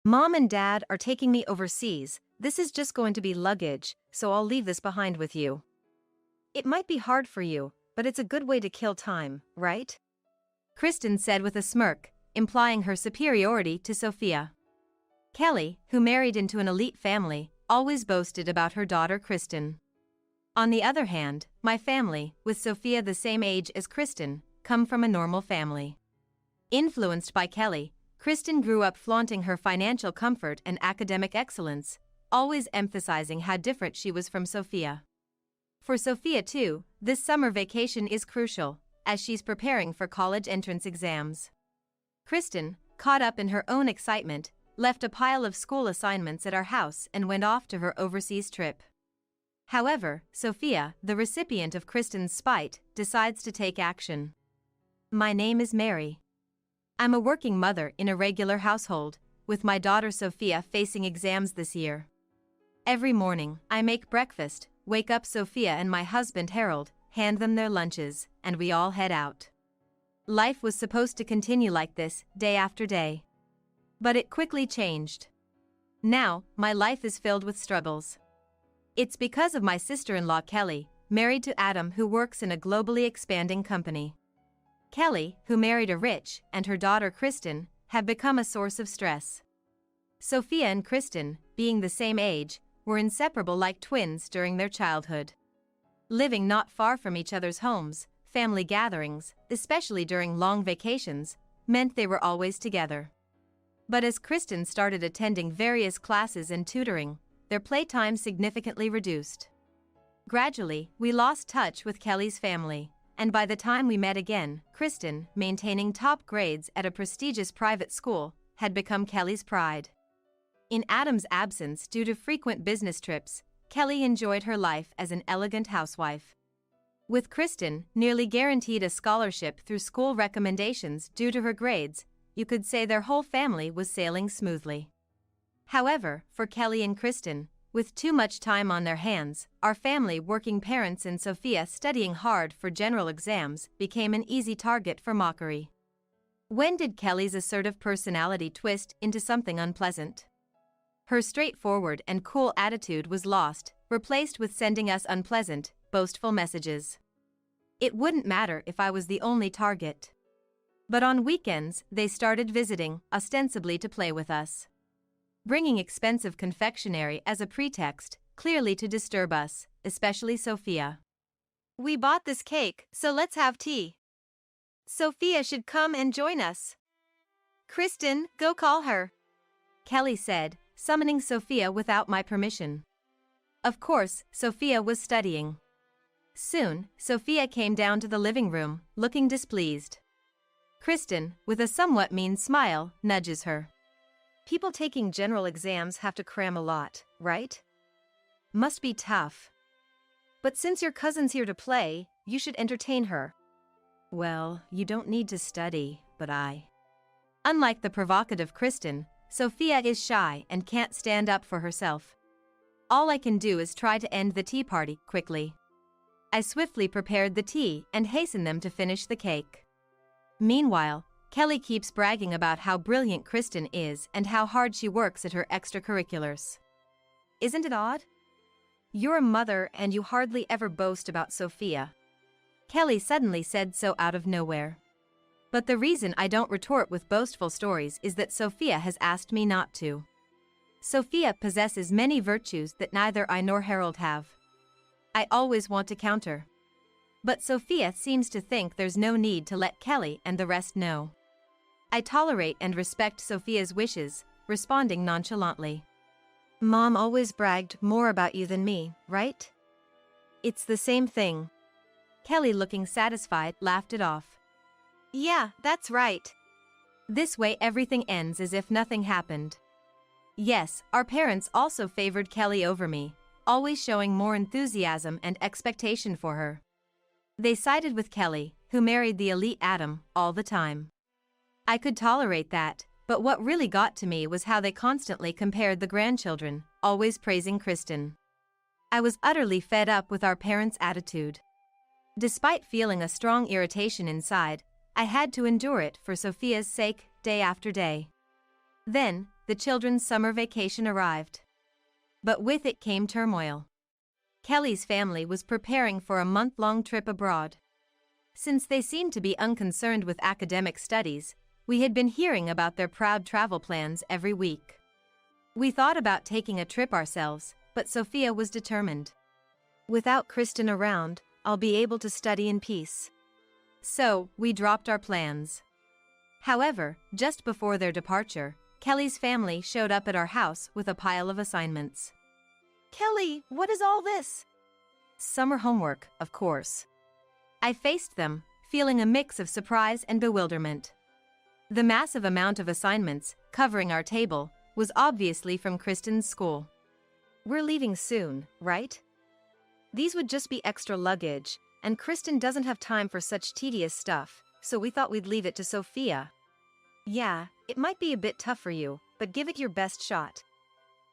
Mom and Dad are taking me overseas. This is just going to be luggage, so I'll leave this behind with you. It might be hard for you, but it's a good way to kill time, right? Kristen said with a smirk, implying her superiority to Sophia. Kelly, who married into an elite family, always boasted about her daughter Kristen. On the other hand, my family, with Sophia the same age as Kristen, come from a normal family. Influenced by Kelly, Kristen grew up flaunting her financial comfort and academic excellence, always emphasizing how different she was from Sophia. For Sophia too, this summer vacation is crucial, as she's preparing for college entrance exams. Kristen, caught up in her own excitement, left a pile of school assignments at our house and went off to her overseas trip. However, Sophia, the recipient of Kristen's spite, decides to take action. My name is Mary. I'm a working mother in a regular household, with my daughter Sophia facing exams this year. Every morning, I make breakfast, wake up Sophia and my husband Harold, hand them their lunches, and we all head out. Life was supposed to continue like this, day after day. But it quickly changed. Now, my life is filled with struggles. It's because of my sister-in-law Kelly, married to Adam, who works in a globally expanding company. Kelly, who married a rich, and her daughter Kristen, have become a source of stress. Sophia and Kristen, being the same age, were inseparable like twins during their childhood. Living not far from each other's homes, family gatherings, especially during long vacations, meant they were always together. But as Kristen started attending various classes and tutoring, their playtime significantly reduced. Gradually, we lost touch with Kelly's family, and by the time we met again, Kristen, maintaining top grades at a prestigious private school, had become Kelly's pride. In Adam's absence due to frequent business trips, Kelly enjoyed her life as an elegant housewife. With Kristen, nearly guaranteed a scholarship through school recommendations due to her grades, you could say their whole family was sailing smoothly. However, for Kelly and Kristen, with too much time on their hands, our family, working parents and Sophia studying hard for general exams, became an easy target for mockery. When did Kelly's assertive personality twist into something unpleasant? Her straightforward and cool attitude was lost, replaced with sending us unpleasant, boastful messages. It wouldn't matter if I was the only target. But on weekends, they started visiting, ostensibly to play with us. Bringing expensive confectionery as a pretext, clearly to disturb us, especially Sophia. We bought this cake, so let's have tea. Sophia should come and join us. Kristen, go call her, Kelly said, summoning Sophia without my permission. Of course, Sophia was studying. Soon, Sophia came down to the living room, looking displeased. Kristen, with a somewhat mean smile, nudges her. People taking general exams have to cram a lot, right? Must be tough. But since your cousin's here to play, you should entertain her. Well, you don't need to study, but I. Unlike the provocative Kristen, Sophia is shy and can't stand up for herself. All I can do is try to end the tea party quickly. I swiftly prepared the tea and hastened them to finish the cake. Meanwhile, Kelly keeps bragging about how brilliant Kristen is and how hard she works at her extracurriculars. Isn't it odd? You're a mother and you hardly ever boast about Sophia. Kelly suddenly said so out of nowhere. But the reason I don't retort with boastful stories is that Sophia has asked me not to. Sophia possesses many virtues that neither I nor Harold have. I always want to counter. But Sophia seems to think there's no need to let Kelly and the rest know. I tolerate and respect Sophia's wishes, responding nonchalantly. Mom always bragged more about you than me, right? It's the same thing. Kelly, looking satisfied, laughed it off. Yeah, that's right. This way everything ends as if nothing happened. Yes, our parents also favored Kelly over me, always showing more enthusiasm and expectation for her. They sided with Kelly, who married the elite Adam, all the time. I could tolerate that, but what really got to me was how they constantly compared the grandchildren, always praising Kristen. I was utterly fed up with our parents' attitude. Despite feeling a strong irritation inside, I had to endure it for Sophia's sake, day after day. Then, the children's summer vacation arrived. But with it came turmoil. Kelly's family was preparing for a month-long trip abroad. Since they seemed to be unconcerned with academic studies, we had been hearing about their proud travel plans every week. We thought about taking a trip ourselves, but Sophia was determined. Without Kristen around, I'll be able to study in peace. So, we dropped our plans. However, just before their departure, Kelly's family showed up at our house with a pile of assignments. Kelly, what is all this? Summer homework, of course. I faced them, feeling a mix of surprise and bewilderment. The massive amount of assignments covering our table was obviously from Kristen's school. We're leaving soon, right? These would just be extra luggage, and Kristen doesn't have time for such tedious stuff, so we thought we'd leave it to Sophia. Yeah, it might be a bit tough for you, but give it your best shot.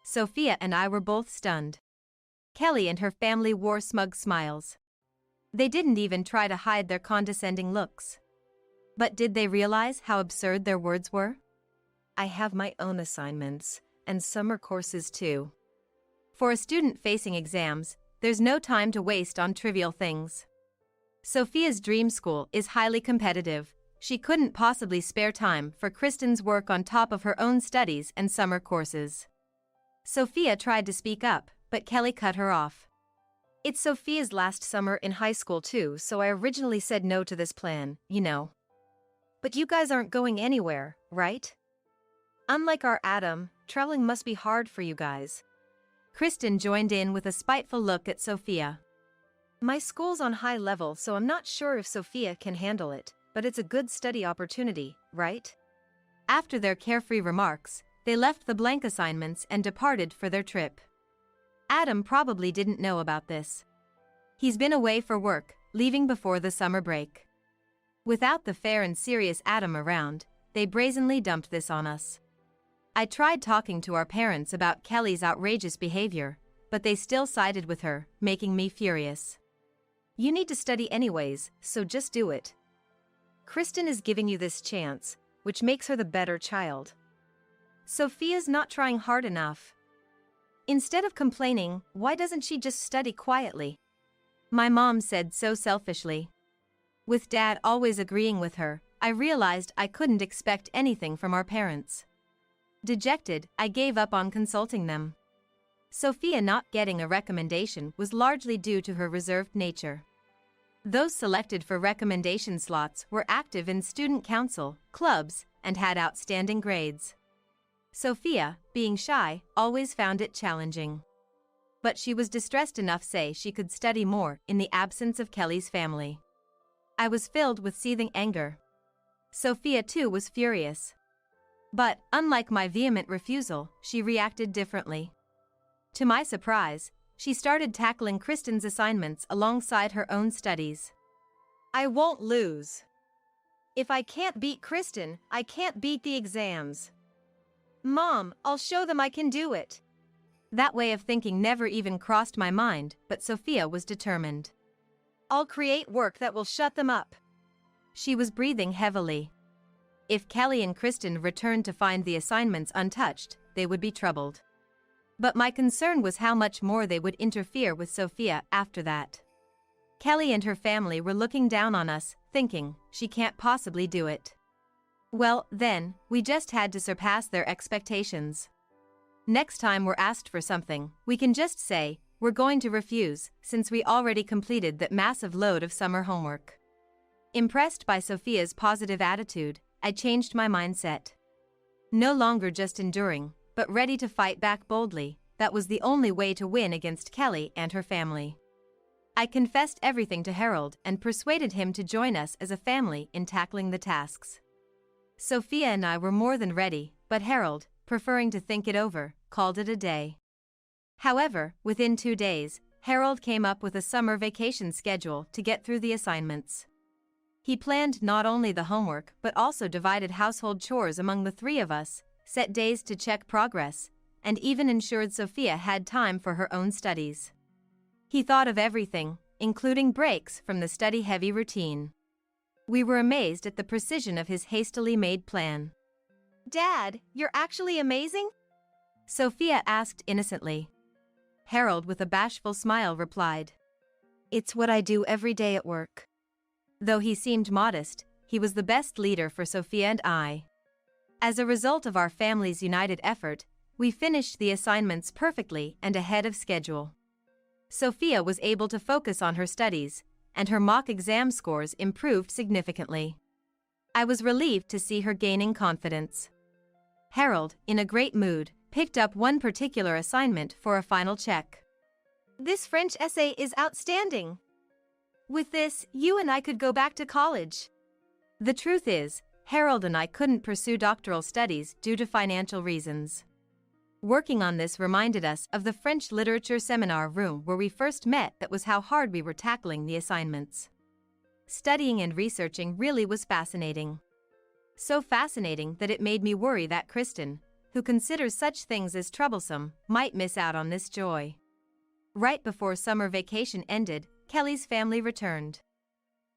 Sophia and I were both stunned. Kelly and her family wore smug smiles. They didn't even try to hide their condescending looks. But did they realize how absurd their words were? I have my own assignments, and summer courses too. For a student facing exams, there's no time to waste on trivial things. Sophia's dream school is highly competitive. She couldn't possibly spare time for Kristen's work on top of her own studies and summer courses. Sophia tried to speak up, but Kelly cut her off. It's Sophia's last summer in high school too, so I originally said no to this plan, you know. But you guys aren't going anywhere, right? Unlike our Adam, traveling must be hard for you guys. Kristen joined in with a spiteful look at Sophia. My school's on high level, so I'm not sure if Sophia can handle it, but it's a good study opportunity, right? After their carefree remarks, they left the blank assignments and departed for their trip. Adam probably didn't know about this. He's been away for work, leaving before the summer break. Without the fair and serious Adam around, they brazenly dumped this on us. I tried talking to our parents about Kelly's outrageous behavior, but they still sided with her, making me furious. You need to study anyways, so just do it. Kristen is giving you this chance, which makes her the better child. Sophia's not trying hard enough. Instead of complaining, why doesn't she just study quietly? My mom said so selfishly. With Dad always agreeing with her, I realized I couldn't expect anything from our parents. Dejected, I gave up on consulting them. Sophia not getting a recommendation was largely due to her reserved nature. Those selected for recommendation slots were active in student council, clubs, and had outstanding grades. Sophia, being shy, always found it challenging. But she was distressed enough to say she could study more in the absence of Kelly's family. I was filled with seething anger. Sophia too was furious. But, unlike my vehement refusal, she reacted differently. To my surprise, she started tackling Kristen's assignments alongside her own studies. I won't lose. If I can't beat Kristen, I can't beat the exams. Mom, I'll show them I can do it. That way of thinking never even crossed my mind, but Sophia was determined. I'll create work that will shut them up. She was breathing heavily. If Kelly and Kristen returned to find the assignments untouched, they would be troubled. But my concern was how much more they would interfere with Sophia after that. Kelly and her family were looking down on us, thinking, she can't possibly do it. Well, then, we just had to surpass their expectations. Next time we're asked for something, we can just say, we're going to refuse, since we already completed that massive load of summer homework. Impressed by Sophia's positive attitude, I changed my mindset. No longer just enduring, but ready to fight back boldly, that was the only way to win against Kelly and her family. I confessed everything to Harold and persuaded him to join us as a family in tackling the tasks. Sophia and I were more than ready, but Harold, preferring to think it over, called it a day. However, within 2 days, Harold came up with a summer vacation schedule to get through the assignments. He planned not only the homework but also divided household chores among the 3 of us, set days to check progress, and even ensured Sophia had time for her own studies. He thought of everything, including breaks from the study-heavy routine. We were amazed at the precision of his hastily made plan. Dad, you're actually amazing? Sophia asked innocently. Harold, with a bashful smile, replied, "It's what I do every day at work." Though he seemed modest, he was the best leader for Sophia and I. As a result of our family's united effort, we finished the assignments perfectly and ahead of schedule. Sophia was able to focus on her studies, and her mock exam scores improved significantly. I was relieved to see her gaining confidence. Harold, in a great mood, picked up one particular assignment for a final check. "This French essay is outstanding. With this, you and I could go back to college." The truth is, Harold and I couldn't pursue doctoral studies due to financial reasons. Working on this reminded us of the French literature seminar room where we first met. That was how hard we were tackling the assignments. Studying and researching really was fascinating. So fascinating that it made me worry that Kristen, who considers such things as troublesome, might miss out on this joy. Right before summer vacation ended, Kelly's family returned.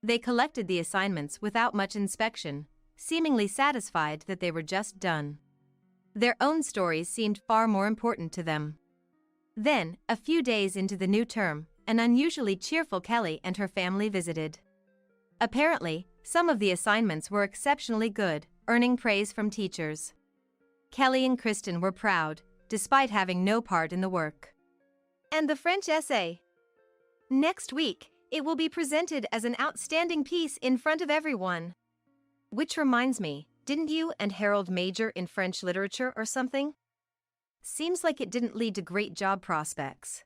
They collected the assignments without much inspection, seemingly satisfied that they were just done. Their own stories seemed far more important to them. Then, a few days into the new term, an unusually cheerful Kelly and her family visited. Apparently, some of the assignments were exceptionally good, earning praise from teachers. Kelly and Kristen were proud, despite having no part in the work. "And the French essay? Next week, it will be presented as an outstanding piece in front of everyone." Which reminds me, didn't you and Harold major in French literature or something? Seems like it didn't lead to great job prospects.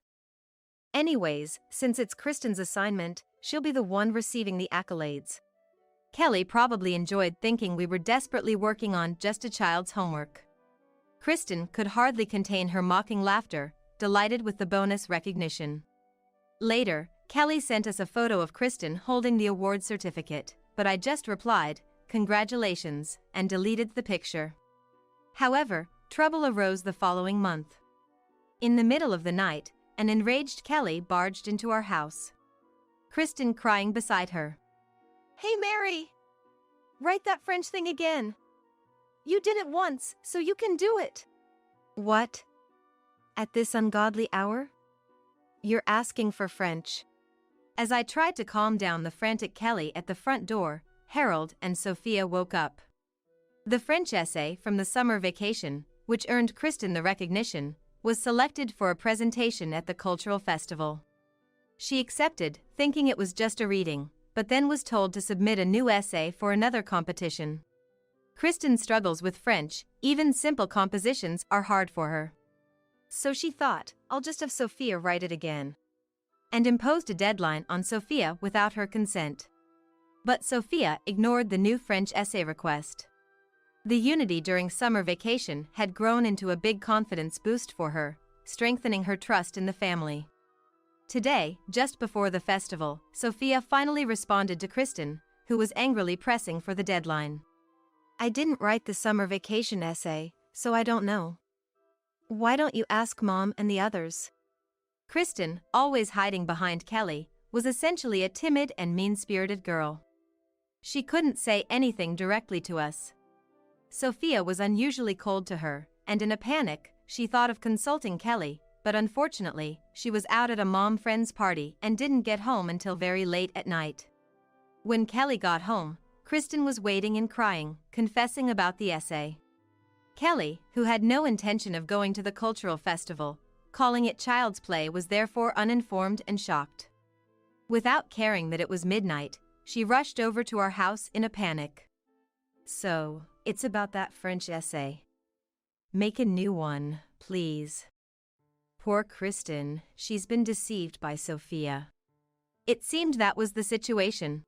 Anyways, since it's Kristen's assignment, she'll be the one receiving the accolades. Kelly probably enjoyed thinking we were desperately working on just a child's homework. Kristen could hardly contain her mocking laughter, delighted with the bonus recognition. Later, Kelly sent us a photo of Kristen holding the award certificate, but I just replied, "Congratulations," and deleted the picture. However, trouble arose the following month. In the middle of the night, an enraged Kelly barged into our house. Kristen crying beside her. "Hey Mary! Write that French thing again. You did it once, so you can do it." What? At this ungodly hour? You're asking for French. As I tried to calm down the frantic Kelly at the front door, Harold and Sophia woke up. The French essay from the summer vacation, which earned Kristen the recognition, was selected for a presentation at the cultural festival. She accepted, thinking it was just a reading, but then was told to submit a new essay for another competition. Kristen struggles with French, even simple compositions are hard for her. So she thought, "I'll just have Sophia write it again," and imposed a deadline on Sophia without her consent. But Sophia ignored the new French essay request. The unity during summer vacation had grown into a big confidence boost for her, strengthening her trust in the family. Today, just before the festival, Sophia finally responded to Kristen, who was angrily pressing for the deadline. "I didn't write the summer vacation essay, so I don't know. Why don't you ask Mom and the others?" Kristen, always hiding behind Kelly, was essentially a timid and mean-spirited girl. She couldn't say anything directly to us. Sophia was unusually cold to her, and in a panic, she thought of consulting Kelly, but unfortunately, she was out at a mom friend's party and didn't get home until very late at night. When Kelly got home, Kristen was waiting and crying, confessing about the essay. Kelly, who had no intention of going to the cultural festival, calling it child's play, was therefore uninformed and shocked. Without caring that it was midnight, she rushed over to our house in a panic. "So, it's about that French essay. Make a new one, please." Poor Kristen, she's been deceived by Sophia. It seemed that was the situation.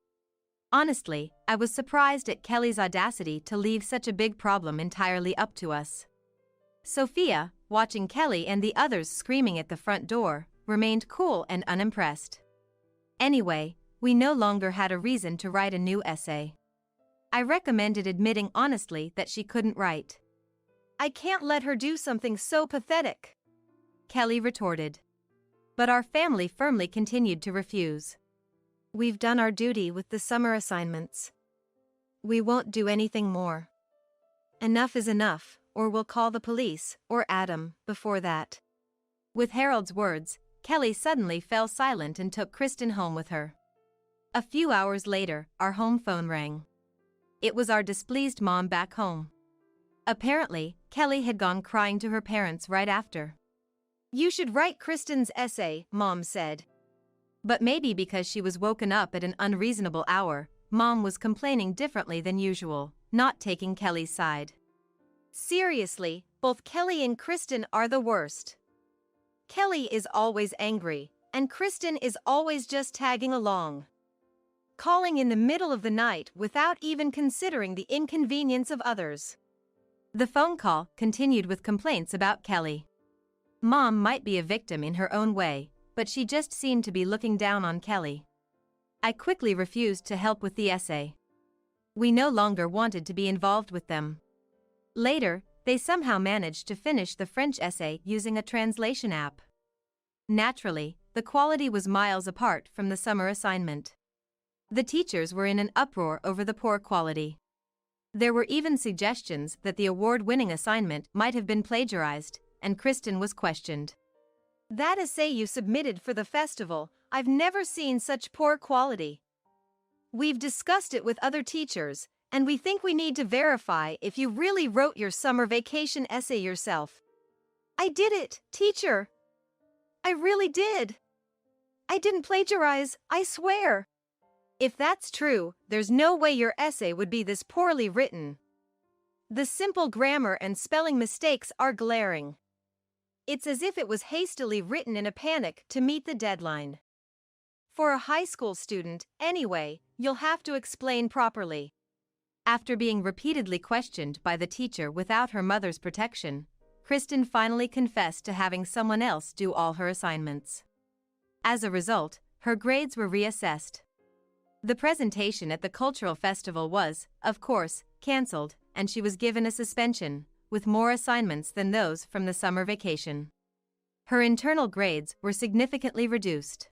Honestly, I was surprised at Kelly's audacity to leave such a big problem entirely up to us. Sophia, watching Kelly and the others screaming at the front door, remained cool and unimpressed. Anyway, we no longer had a reason to write a new essay. I recommended admitting honestly that she couldn't write. "I can't let her do something so pathetic," Kelly retorted. But our family firmly continued to refuse. "We've done our duty with the summer assignments. We won't do anything more." Enough is enough, or we'll call the police, or Adam, before that. With Harold's words, Kelly suddenly fell silent and took Kristen home with her. A few hours later, our home phone rang. It was our displeased mom back home. Apparently, Kelly had gone crying to her parents right after. "You should write Kristen's essay," Mom said. But maybe because she was woken up at an unreasonable hour, Mom was complaining differently than usual, not taking Kelly's side. Seriously, both Kelly and Kristen are the worst. Kelly is always angry, and Kristen is always just tagging along. Calling in the middle of the night without even considering the inconvenience of others. The phone call continued with complaints about Kelly. Mom might be a victim in her own way, but she just seemed to be looking down on Kelly. I quickly refused to help with the essay. We no longer wanted to be involved with them. Later, they somehow managed to finish the French essay using a translation app. Naturally, the quality was miles apart from the summer assignment. The teachers were in an uproar over the poor quality. There were even suggestions that the award-winning assignment might have been plagiarized, and Kristen was questioned. "That essay you submitted for the festival, I've never seen such poor quality. We've discussed it with other teachers, and we think we need to verify if you really wrote your summer vacation essay yourself." "I did it, teacher. I really did. I didn't plagiarize, I swear." "If that's true, there's no way your essay would be this poorly written. The simple grammar and spelling mistakes are glaring. It's as if it was hastily written in a panic to meet the deadline. For a high school student, anyway, you'll have to explain properly." After being repeatedly questioned by the teacher without her mother's protection, Kristen finally confessed to having someone else do all her assignments. As a result, her grades were reassessed. The presentation at the cultural festival was, of course, cancelled, and she was given a suspension, with more assignments than those from the summer vacation. Her internal grades were significantly reduced.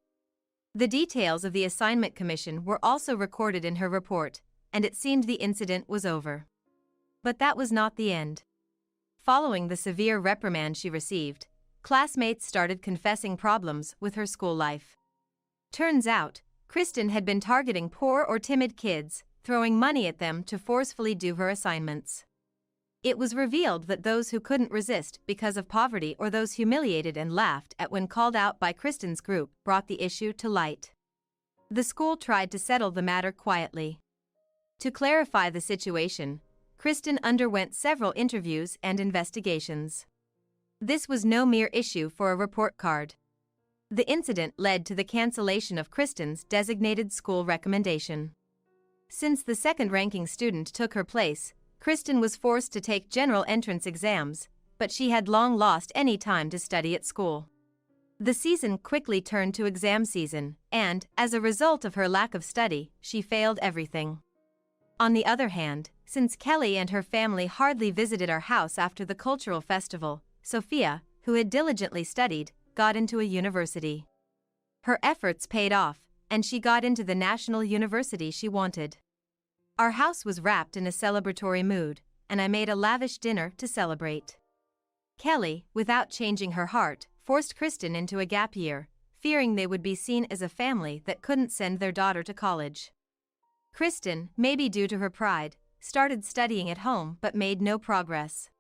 The details of the assignment commission were also recorded in her report, and it seemed the incident was over. But that was not the end. Following the severe reprimand she received, classmates started confessing problems with her school life. Turns out, Kristen had been targeting poor or timid kids, throwing money at them to forcefully do her assignments. It was revealed that those who couldn't resist because of poverty or those humiliated and laughed at when called out by Kristen's group brought the issue to light. The school tried to settle the matter quietly. To clarify the situation, Kristen underwent several interviews and investigations. This was no mere issue for a report card. The incident led to the cancellation of Kristen's designated school recommendation. Since the second-ranking student took her place, Kristen was forced to take general entrance exams, but she had long lost any time to study at school. The season quickly turned to exam season, and, as a result of her lack of study, she failed everything. On the other hand, since Kelly and her family hardly visited our house after the cultural festival, Sophia, who had diligently studied, got into a university. Her efforts paid off, and she got into the national university she wanted. Our house was wrapped in a celebratory mood, and I made a lavish dinner to celebrate. Kelly, without changing her heart, forced Kristen into a gap year, fearing they would be seen as a family that couldn't send their daughter to college. Kristen, maybe due to her pride, started studying at home but made no progress.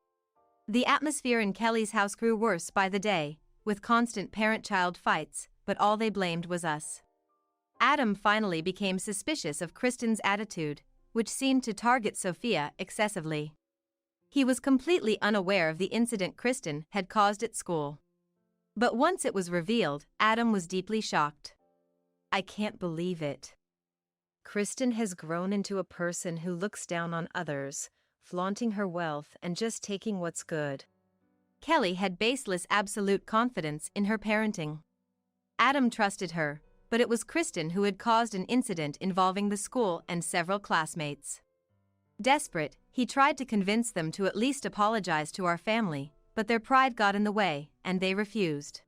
The atmosphere in Kelly's house grew worse by the day, with constant parent-child fights, but all they blamed was us. Adam finally became suspicious of Kristen's attitude, which seemed to target Sophia excessively. He was completely unaware of the incident Kristen had caused at school. But once it was revealed, Adam was deeply shocked. "I can't believe it. Kristen has grown into a person who looks down on others, flaunting her wealth and just taking what's good." Kelly had baseless absolute confidence in her parenting. Adam trusted her, but it was Kristen who had caused an incident involving the school and several classmates. Desperate, he tried to convince them to at least apologize to our family, but their pride got in the way, and they refused.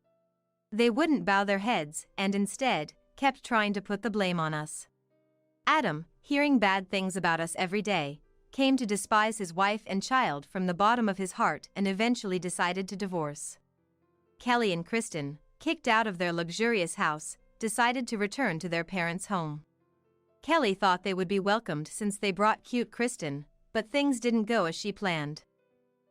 They wouldn't bow their heads and instead kept trying to put the blame on us. Adam, hearing bad things about us every day, came to despise his wife and child from the bottom of his heart and eventually decided to divorce. Kelly and Kristen, kicked out of their luxurious house, decided to return to their parents' home. Kelly thought they would be welcomed since they brought cute Kristen, but things didn't go as she planned.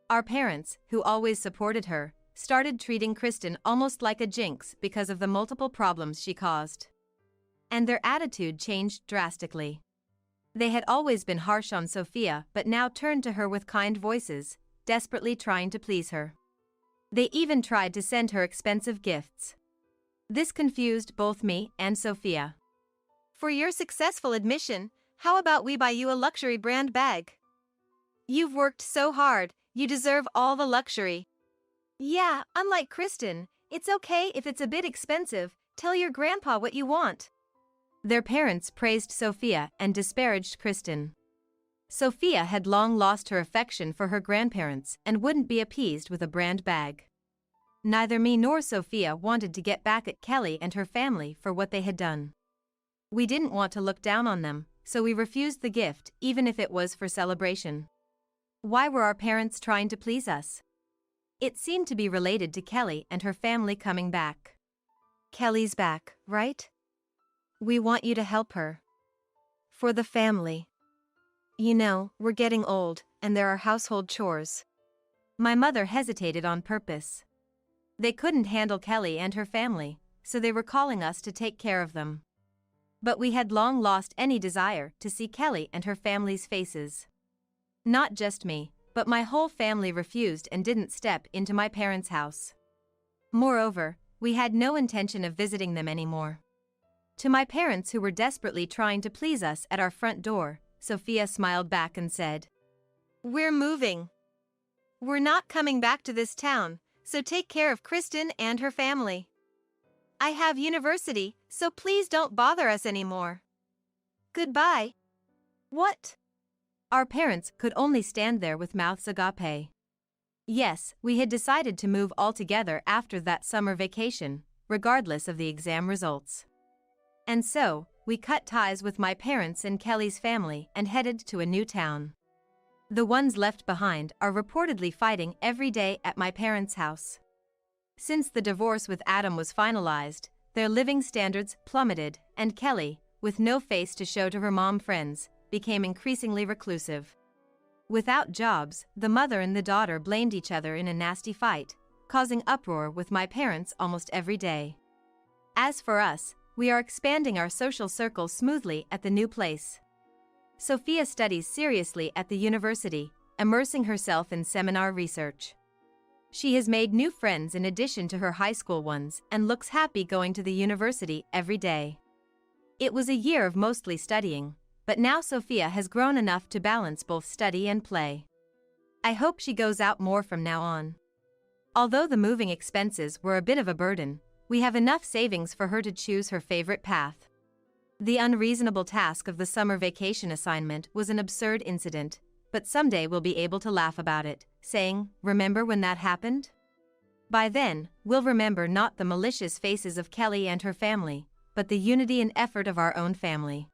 Our parents, who always supported her, started treating Kristen almost like a jinx because of the multiple problems she caused. And their attitude changed drastically. They had always been harsh on Sophia but now turned to her with kind voices, desperately trying to please her. They even tried to send her expensive gifts. This confused both me and Sophia. For your successful admission, how about we buy you a luxury brand bag? You've worked so hard, you deserve all the luxury. Yeah, unlike Kristen, it's okay if it's a bit expensive, tell your grandpa what you want. Their parents praised Sophia and disparaged Kristen. Sophia had long lost her affection for her grandparents and wouldn't be appeased with a brand bag. Neither me nor Sophia wanted to get back at Kelly and her family for what they had done. We didn't want to look down on them, so we refused the gift even if it was for celebration. Why were our parents trying to please us? It seemed to be related to Kelly and her family coming back. Kelly's back, right? We want you to help her. For the family. You know, we're getting old, and there are household chores. My mother hesitated on purpose. They couldn't handle Kelly and her family, so they were calling us to take care of them. But we had long lost any desire to see Kelly and her family's faces. Not just me, but my whole family refused and didn't step into my parents' house. Moreover, we had no intention of visiting them anymore. To my parents who were desperately trying to please us at our front door, Sophia smiled back and said, "We're moving. We're not coming back to this town, so take care of Kristen and her family. I have university, so please don't bother us anymore. Goodbye." What? Our parents could only stand there with mouths agape. Yes, we had decided to move altogether after that summer vacation, regardless of the exam results. And so, we cut ties with my parents and Kelly's family and headed to a new town. The ones left behind are reportedly fighting every day at my parents' house. Since the divorce with Adam was finalized, their living standards plummeted, and Kelly, with no face to show to her mom friends, became increasingly reclusive. Without jobs, the mother and the daughter blamed each other in a nasty fight, causing uproar with my parents almost every day. As for us, we are expanding our social circle smoothly at the new place. Sophia studies seriously at the university, immersing herself in seminar research. She has made new friends in addition to her high school ones and looks happy going to the university every day. It was a year of mostly studying, but now Sophia has grown enough to balance both study and play. I hope she goes out more from now on. Although the moving expenses were a bit of a burden, we have enough savings for her to choose her favorite path. The unreasonable task of the summer vacation assignment was an absurd incident, but someday we'll be able to laugh about it, saying, "Remember when that happened?" By then, we'll remember not the malicious faces of Kelly and her family, but the unity and effort of our own family.